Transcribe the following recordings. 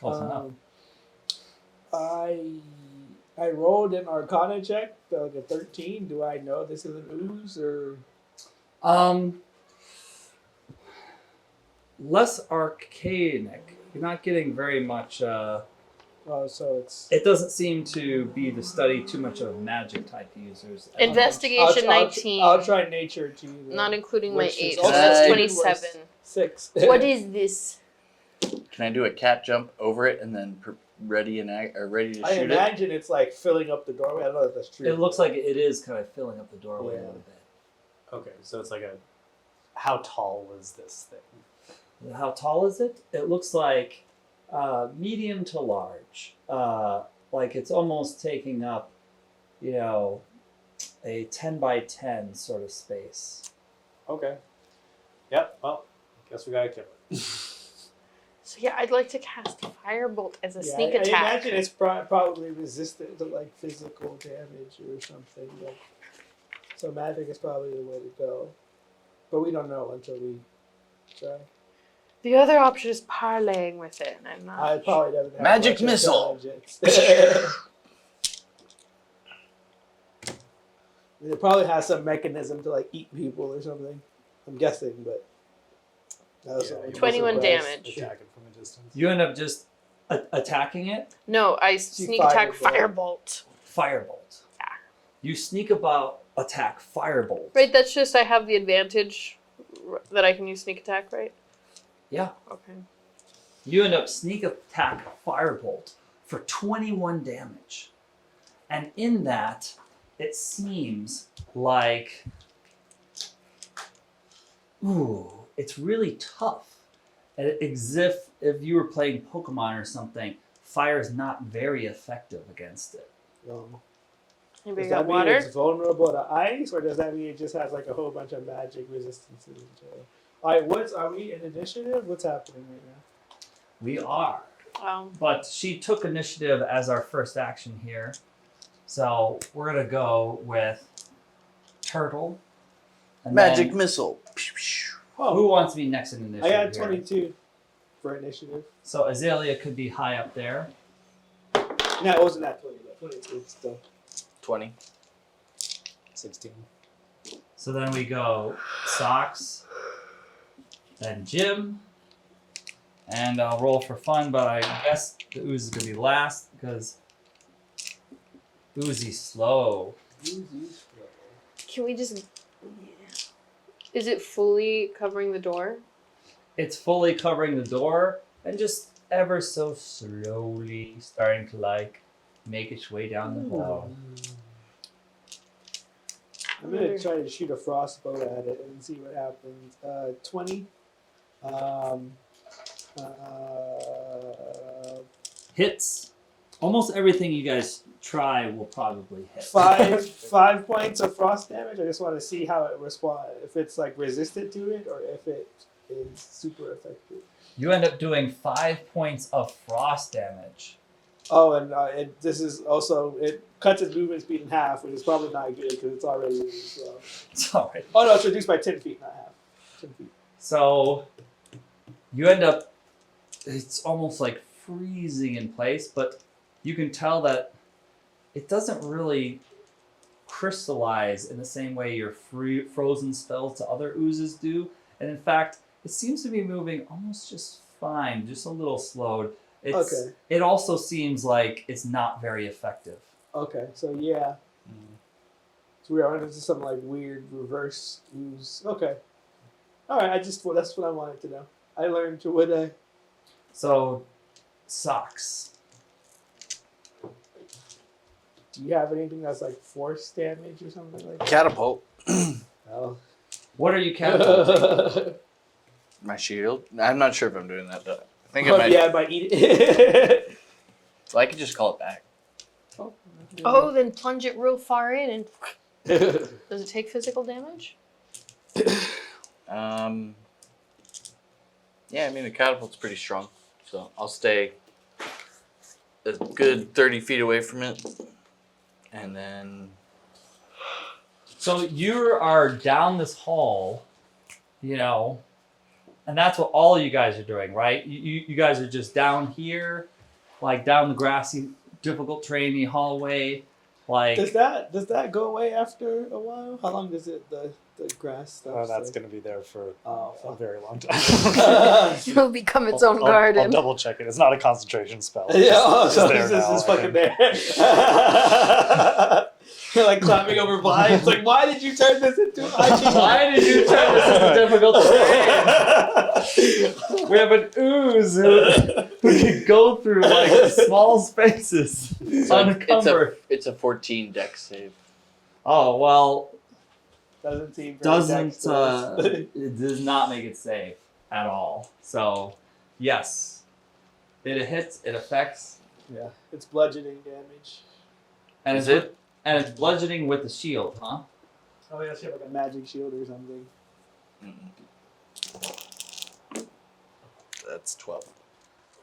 Close enough. I rolled an Arcana check, like a 13. Do I know this is an ooze or? Less arcanic. You're not getting very much. So it's. It doesn't seem to be the study too much of magic type users. Investigation 19. I'll try nature too. Not including my 8. So Can that's I- 27. 6. What is this? Can I do a cat jump over it and then ready to I shoot imagine it's like filling up the doorway. I don't know if that's true. It looks like it is kind of filling up the doorway a little bit. Okay, so it's like a. How tall was this thing? How tall is it? It looks like medium to large. Like it's almost taking up, a 10 by 10 sort of space. Okay. Yep. Well, guess we gotta kill it. So yeah, I'd like to cast Firebolt as a sneak I attack. imagine it's probably resistant to like physical damage or something. So magic is probably the way to go, but we don't know until we try. The other option is parlaying with it, and I'm not. I probably doesn't have Magic much missile. intelligence. It probably has some mechanism to like eat people or something. I'm guessing, but that was Yeah, only 21 surprise. damage. Attacking from a distance. You end up just attacking it. No, I sneak attack Firebolt. Firebolt. Yeah. You sneak attack Firebolt. Right, that's just I have the advantage that I can use sneak attack, right? Yeah. Okay. You end up sneak attack Firebolt for 21 damage. And in that, it seems like, it's really tough. And as if you were playing Pokemon or something, fire is not very effective against it. Anybody Does got that mean water? it's vulnerable to ice, or does that mean it just has like a whole bunch of magic resistances? All right, are we in initiative? What's happening right now? We are. But she took initiative as our first action here. So we're going to go with Turtle. And Magic then- missile. Who wants to be next in initiative? I got here? 22 for initiative. So Azealia could be high up there. No, it wasn't that 20, but 22 still. 20. 16. So then we go Socks, then Jim, and I'll roll for fun, but I guess the Ooze is going to be last because Oozy's slow. Can we just... Is it fully covering the door? It's fully covering the door and just ever so slowly starting to make its way down the hall. I'm going to try to shoot a frostbow at it and see what happens. 20. Hits. Almost everything you guys try will probably hit. 5 points of frost damage. I just want to see how it responds. If it's like resistant to it or if it is super effective. You end up doing 5 points of frost damage. Oh, and this is also, it cuts its movement speed in half, which is probably not good because it's already loose. So. It's alright. Oh no, it's reduced by 10 feet, not half. 10 feet. So you end up, it's almost like freezing in place, but you can tell that it doesn't really crystallize in the same way your frozen spells to other oozes do. And in fact, it seems to be moving almost just fine, just a little slowed. Okay. It also seems like it's not very effective. Okay, so yeah. So we are into some like weird reverse ooze. Okay. Alright, that's what I wanted to know. I learned to what I... So, Socks. Do you have anything that's like force damage or something like that? Catapult. No. What are you catapulting? My shield. I'm not sure if I'm doing that, but I think Oh, I might. yeah, I might eat it. So I could just call it back. Oh, then plunge it real far in and... Does it take physical damage? Yeah, I mean the catapult's pretty strong, so I'll stay a good 30 feet away from it, and then. So you are down this hall, And that's what all you guys are doing, right? You guys are just down here, like down the grassy, difficult terrainy hallway. Like Does that go away after a while? How long does it the grass stuff? Oh, that's stay? going to be there for Oh, a fuck. very long time. It'll become its own I'll garden. double check it. It's not a concentration spell. It's Yeah, just- oh, it's so there this now, is I fucking think. there. You're like climbing over vines. Like, why did you turn this into IG? why did you turn this into difficult terrain? We have an ooze who can go through like small spaces unencumbered. It's a 14 dex save. Oh well, Doesn't seem very doesn't dexterous. it does not make it safe at all. So yes, it hits. It affects, Yeah, it's bludgeoning damage. and Is it's it? and it's bludgeoning with the shield, huh? Oh, yeah, she have like a magic shield or something. That's 12.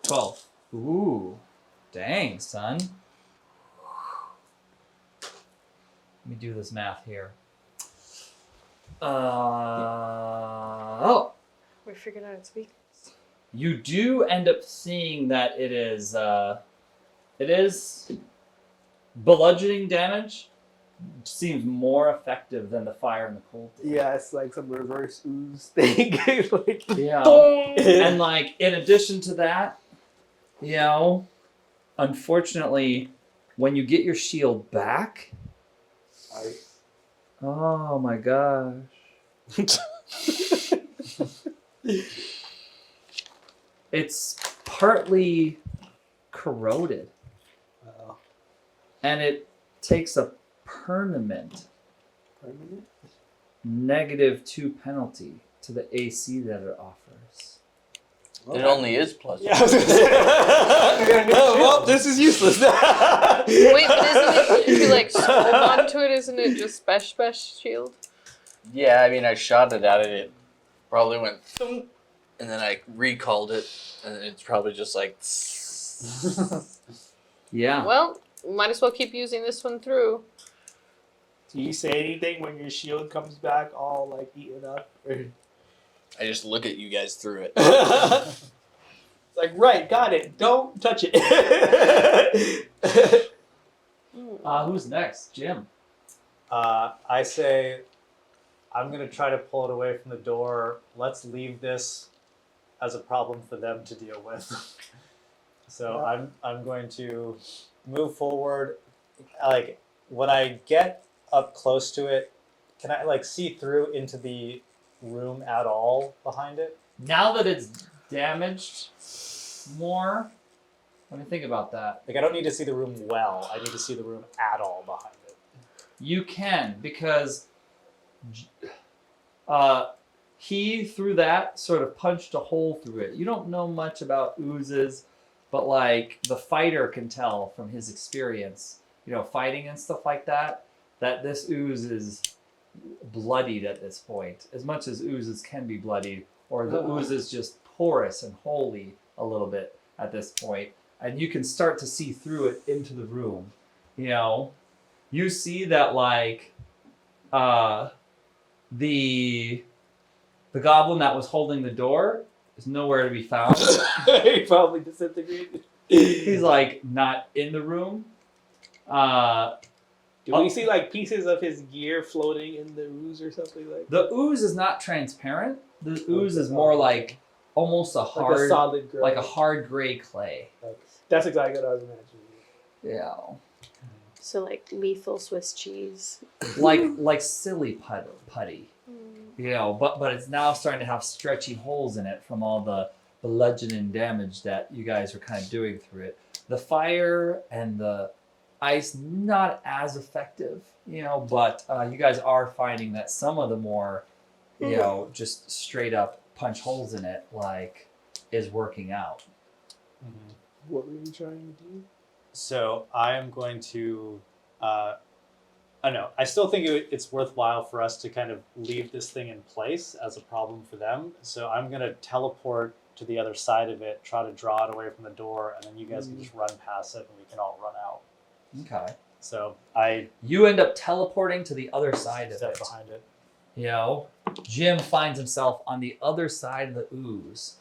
12. Ooh, dang, son. Let me do this math here. Oh, We figured out its weakness. you do end up seeing that it is bludgeoning damage. Seems more effective than the fire and the cold. Yeah, it's like some reverse ooze thing. Like, Yeah. Boom! And like in addition to that, you know, unfortunately, when you get your shield back, oh my gosh. It's partly corroded Uh-oh. and it takes a permanent Permanent? -2 penalty to the AC that it offers. It only is plus. Yeah, I was gonna say. Well, this is useless. Wait, but isn't it, if you like hold onto it, isn't it just special shield? Yeah, I mean, I shot it at it. It probably went thump, and then I recalled it, and it's probably just like. Yeah. Well, might as well keep using this one through. Do you say anything when your shield comes back all like eaten up? Or... I just look at you guys through it. It's like, right, got it. Don't touch it. Who's next? Jim. I say, I'm going to try to pull it away from the door. Let's leave this as a problem for them to deal with. So I'm going to move forward. Like, when I get up close to it, can I like see through into the room at all behind it? Now that it's damaged more, let me think about that. Like, I don't need to see the room well. I need to see the room at all behind it. You can, because he, through that, sort of punched a hole through it. You don't know much about oozes, but like the fighter can tell from his experience, you know, fighting and stuff like that, that this ooze is bloodied at this point. As much as oozes can be bloodied, or the ooze is just porous and holy a little bit at this point, and you can start to see through it into the room. You know, you see that like the goblin that was holding the door is nowhere to be found. He probably disintegrated. He's like not in the room. Do we see like pieces of his gear floating in the ooze or something like that? The ooze is not transparent. The ooze is more like almost a hard, like a solid gray. like a hard gray clay. That's exactly what I was imagining. Yeah, So like lethal Swiss cheese. like silly putty. You know, but it's now starting to have stretchy holes in it from all the bludgeoning damage that you guys are kind of doing through it. The fire and the ice not as effective, you know, but you guys are finding that some of the more, you know, just straight up punch holes in it, like, is working out. Mm-hmm. What were you trying to do? So I am going to, I don't know, I still think it's worthwhile for us to kind of leave this thing in place as a problem for them. So I'm going to teleport to the other side of it, try to draw it away from the door, and then you guys can just run past it and we can all run out. Okay. So I You end up teleporting to the other side of step it. behind it. Jim finds himself on the other side of the ooze,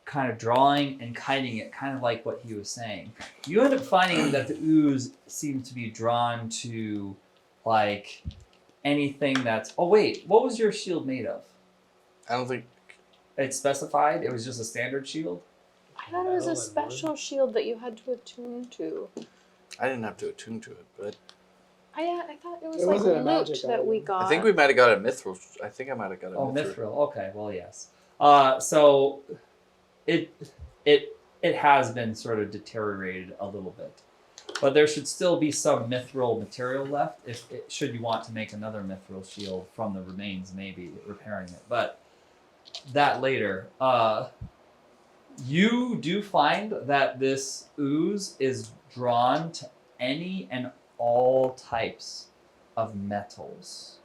kind of drawing and kiting it, kind of like what he was saying. You end up finding that the ooze seems to be drawn to, like, anything that's... Oh, wait, what was your shield made of? I don't think. It specified? It was just a standard shield? I thought it was Metal a and special shield that you had to attune to. I didn't have to attune to it, but I thought it was It like wasn't a loot magic that we item. got. I think we might have got a mithril. I think I might have got a Oh, mithril. mithril. Okay, well, yes. So it has been sort of deteriorated a little bit, but there should still be some mithril material left. Should you want to make another mithril shield from the remains, maybe repairing it, but that later. You do find that this ooze is drawn to any and all types of metals,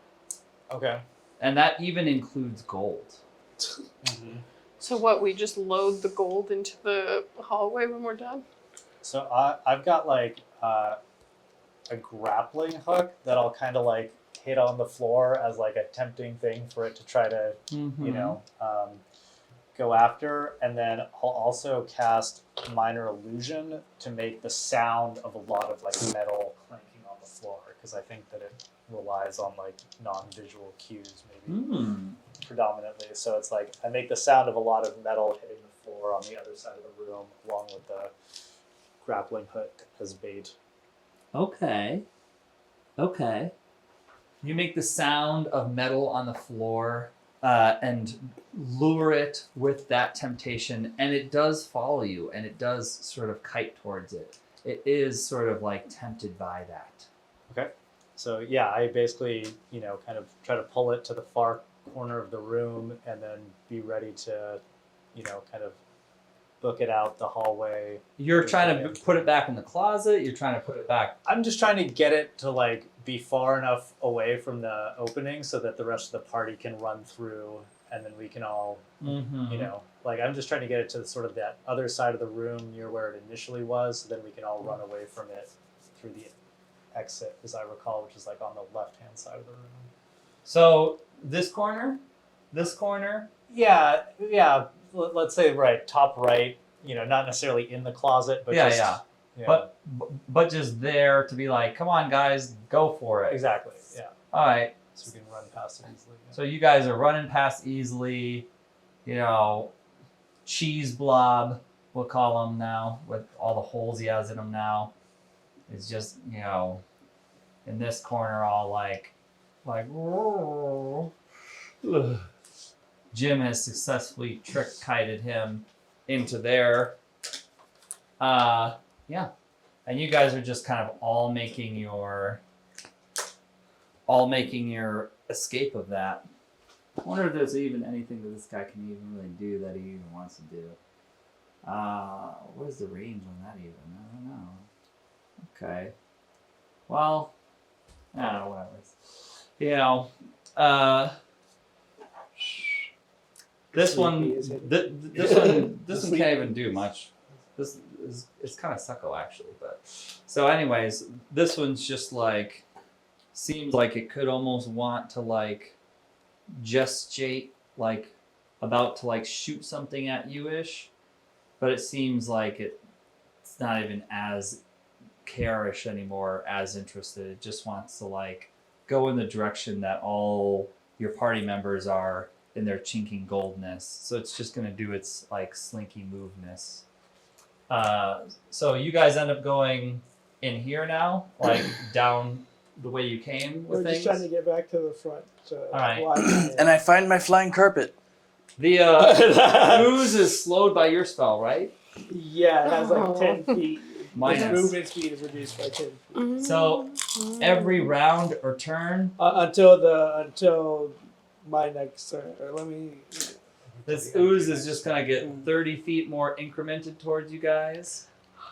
Okay. and that even includes gold. So what? We just load the gold into the hallway when we're done. So I've got like a grappling hook that I'll kind of like hit on the floor as like a tempting thing for it to try to go after, and then I'll also cast minor illusion to make the sound of a lot of like metal clanking on the floor, because I think that it relies on like non-visual cues maybe predominantly. So it's like I make the sound of a lot of metal hitting the floor on the other side of the room, along with the grappling hook as bait. Okay. You make the sound of metal on the floor and lure it with that temptation, and it does follow you, and it does sort of kite towards it. It is sort of like tempted by that. Okay. So yeah, I basically, kind of try to pull it to the far corner of the room and then be ready to, kind of book it out the hallway. You're trying to put it back in the closet. You're trying to put it back. I'm just trying to get it to like be far enough away from the opening so that the rest of the party can run through, and then we can all, like I'm just trying to get it to sort of that other side of the room near where it initially was, so then we can all run away from it through the exit, as I recall, which is like on the left-hand side of the room. So this corner. Yeah. Let's say top right. Not necessarily in the closet, but Yeah, just, yeah. But just there to be like, come on, guys, go for it. exactly. Yeah. All right. So we can run past it easily. Yeah. So you guys are running past easily. Cheese blob, we'll call him now, with all the holes he has in him now. It's just, in this corner, all like, ugh. Jim has successfully trick-kited him into there. Yeah. And you guys are just kind of all making your escape of that. I wonder if there's even anything that this guy can even really do that he even wants to do. What is the range on that even? I don't know. Okay. Well, I don't know, whatever. This one can't even do much. This is it's kind of sucko actually, but so anyways, this one's just like seems like it could almost want to like gestate like about to like shoot something at you ish, but it seems like it's not even as care-ish anymore, as interested. It just wants to like go in the direction that all your party members are in their chinking goldness. So it's just gonna do its like slinky moveness. So you guys end up going in here now, like down the way you came with We're things. just trying to get back to the front. Alright. And I find my flying carpet. The ooze is slowed by your spell, right? Yeah, it has like 10 feet. Minus. Its movement speed is reduced by 10 feet. So every round or turn, Until my next turn. Or let me. this ooze is just gonna get 30 feet more incremented towards you guys.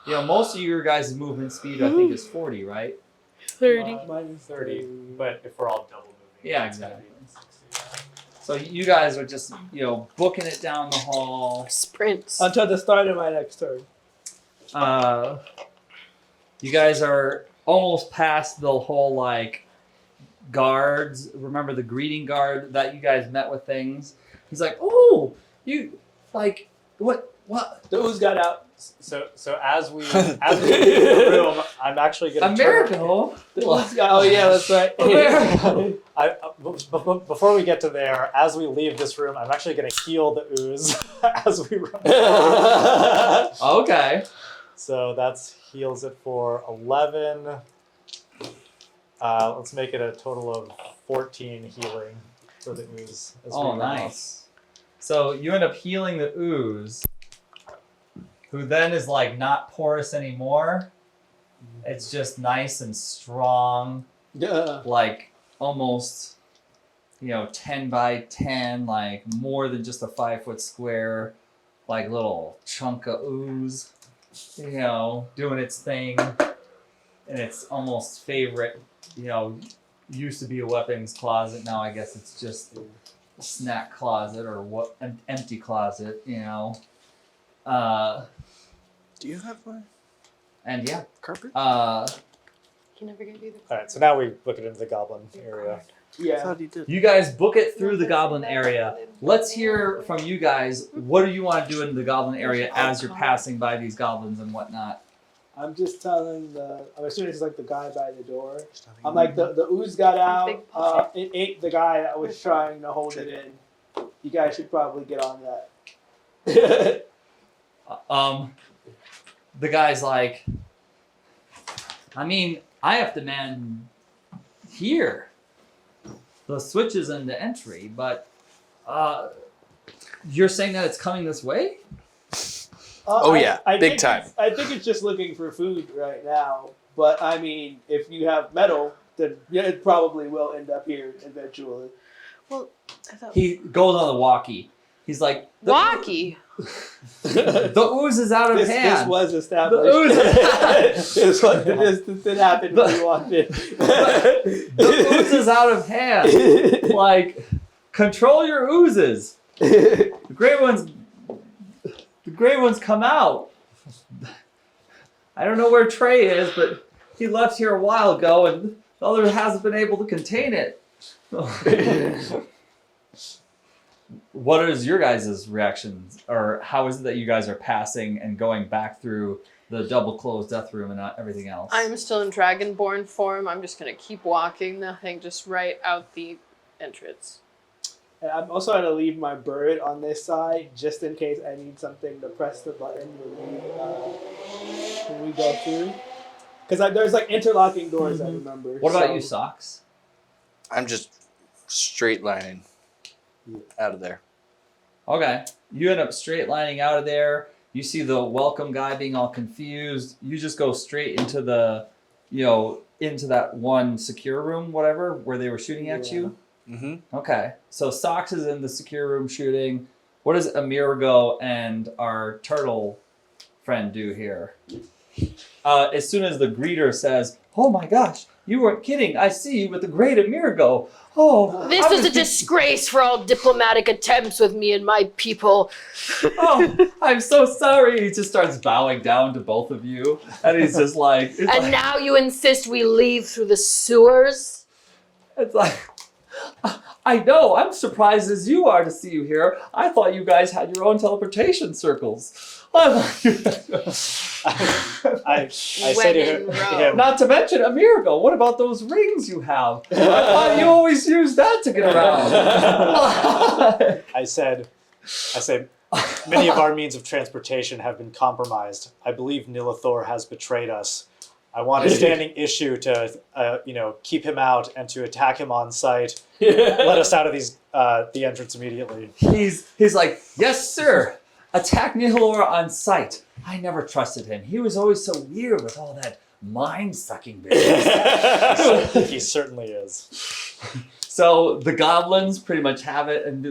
Most of your guys' movement speed I think is 40, right? 30. Mine is 30, but if we're all double moving. Yeah, it's gonna exactly. be 60. So you guys are just, booking it down the hall. Sprints. Until the start of my next turn. You guys are almost past the whole like guards. Remember the greeting guard that you guys met with things? He's like, oh, you like what? The ooze got out. So as we leave the room, I'm actually gonna Amerigo. The ooze got. Oh yeah, that's right. Amerigo. Before we get to there, as we leave this room, I'm actually gonna heal the ooze as we run. Okay. So that's heals it for 11. Let's make it a total of 14 healing for the ooze. As we Oh, run off. nice. So you end up healing the ooze, who then is like not porous anymore. It's just nice and strong, Yeah. like almost, 10 by 10, like more than just a 5-foot square, like little chunk of ooze, doing its thing. And its almost favorite, used to be a weapons closet. Now I guess it's just a snack closet or what an empty closet, Do you have my And yeah, carpet? He never gave you the. All right, so now we look into the goblin area. I Yeah. thought he did. you guys book it through the goblin area. Let's hear from you guys. What do you want to do in the goblin area as you're passing by these goblins and whatnot? I'm just telling I'm assuming it's like the guy by the door. I'm like, the ooze got Big out. puppy. It ate the guy that was trying to hold it in. You guys should probably get on that. The guy's like, I mean, I have to man here. The switch is in the entry, but you're saying that it's coming this way? Oh, yeah, big think time. I think it's just looking for food right now. But I mean, if you have metal, then yeah, it probably will end up here eventually. Well, I thought. He goes on the walkie. He's like, Walkie. the ooze is out of This hand. was established. The ooze- This was the distance that happened when you walked in. The ooze is out of hand. Like, control your oozes. The gray ones come out. I don't know where Trey is, but he left here a while ago, and the other hasn't been able to contain it. What is your guys' reactions, or how is it that you guys are passing and going back through the double closed death room and everything else? I'm still in dragonborn form. I'm just gonna keep walking. Nothing. Just right out the entrance. And I'm also going to leave my bird on this side just in case I need something to press the button when we go through. Because there's like interlocking doors, I remember. What about so- you, Socks? I'm just straight lining out of there. Okay. You end up straight lining out of there. You see the welcome guy being all confused. You just go straight into the, into that one secure room, whatever, where they were shooting at you. Mm-hmm. Okay. So Socks is in the secure room shooting. What does Amerigo and our turtle friend do here? As soon as the greeter says, "Oh my gosh, you weren't kidding. I see you with the great Amerigo. Oh, This I is was a disgrace for all diplomatic attempts with me and my people. Oh, I'm so sorry." He just starts bowing down to both of you. And he's just like, And now you insist we leave through the sewers? it's like, I know, I'm surprised as you are to see you here. I thought you guys had your own teleportation circles. I say When to in Rome. him, Not to mention, Amerigo, what about those rings you have? I thought you always use that to get around. I said, many of our means of transportation have been compromised. I believe Nilithor has betrayed us. I want a standing issue to, keep him out and to attack him on sight. Let us out of the entrance immediately. He's like, yes, sir. Attack Nihilor on sight. I never trusted him. He was always so weird with all that mind-sucking business. He certainly is. So the goblins pretty much have it and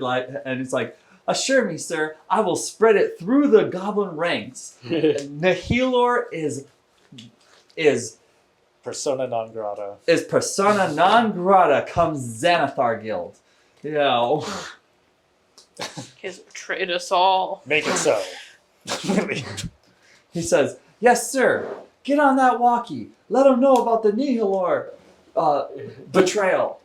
it's like, assure me, sir, I will spread it through the goblin ranks. Nihilor is Persona non grata. persona non grata come Xanathar Guild. He's betrayed us all. Make it so. He says, yes, sir. Get on that walkie. Let him know about the Nihilor betrayal.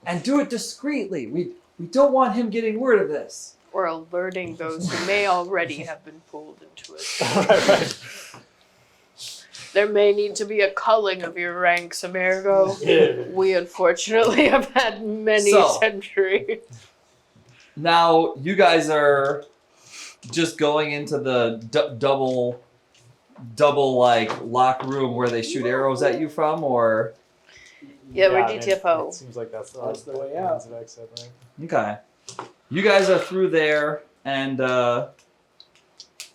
And do it discreetly. We don't want him getting word of this. Or alerting those who may already have been pulled into it. Right. There may need to be a culling of your ranks, Amerigo. Yeah. We unfortunately have had many So- centuries. Now, you guys are just going into the double like lock room where they shoot arrows at you from, or Yeah, we're I mean, DTFO. it seems like that's the way out. exit, right? okay, you guys are through there, and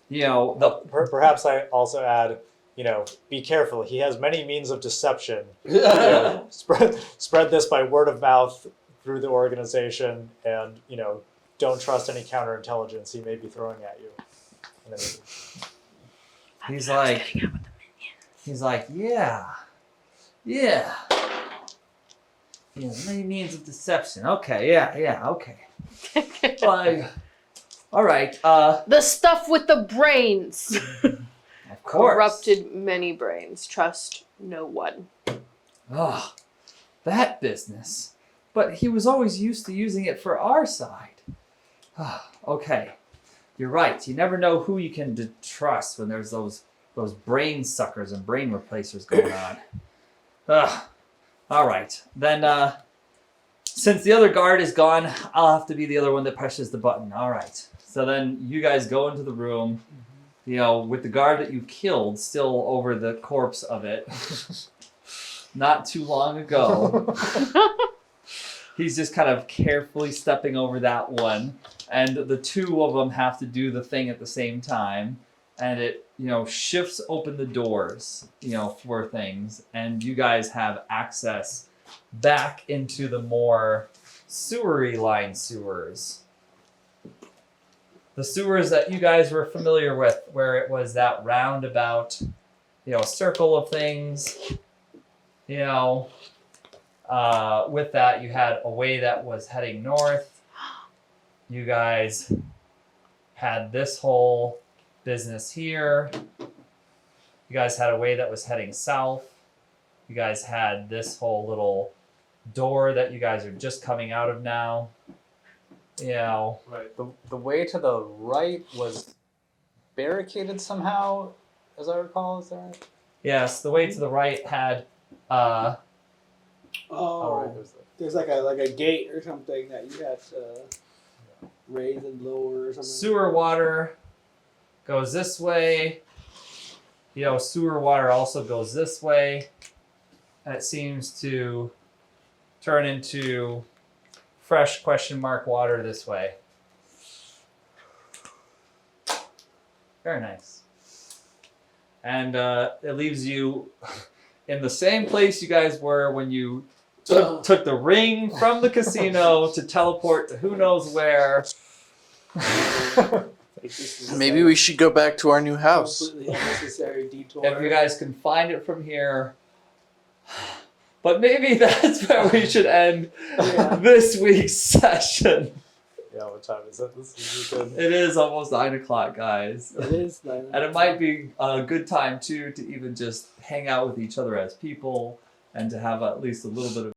you know Perhaps I also add, be careful. He has many means of deception. Spread this by word of mouth through the organization, and don't trust any counterintelligence he may be throwing at you. And then he's like, yeah, many means of deception. Okay, yeah, okay. Like, all right, The stuff with the brains. of course. Corrupted many brains. Trust no one. Oh, that business. But he was always used to using it for our side. Okay, you're right. You never know who you can trust when there's those brain suckers and brain replacers going on. All right, then. Since the other guard is gone, I'll have to be the other one that pushes the button. All right. So then you guys go into the room, with the guard that you killed still over the corpse of it. Not too long ago. He's just kind of carefully stepping over that one. And the two of them have to do the thing at the same time. And it, shifts open the doors, for things. And you guys have access back into the more sewery line sewers. The sewers that you guys were familiar with, where it was that roundabout, circle of things. With that, you had a way that was heading north. You guys had this whole business here. You guys had a way that was heading south. You guys had this whole little door that you guys are just coming out of now. right. The way to the right was barricaded somehow, as I recall. Is that right? Yes, the way to the right had Oh, Oh, right. there's like a gate or something that you have to raise and lower or something. sewer water goes this way. Sewer water also goes this way. And it seems to turn into fresh question mark water this way. Very nice. And it leaves you in the same place you guys were when you took the ring from the casino to teleport to who knows where. Maybe we should go back to our new house. Completely unnecessary detour. If you guys can find it from here. But maybe that's where we should end this week's session. Yeah, what time is it? This is good. It is almost 9 o'clock, guys. It is 9. And it might be a good time, too, to even just hang out with each other as people and to have at least a little bit of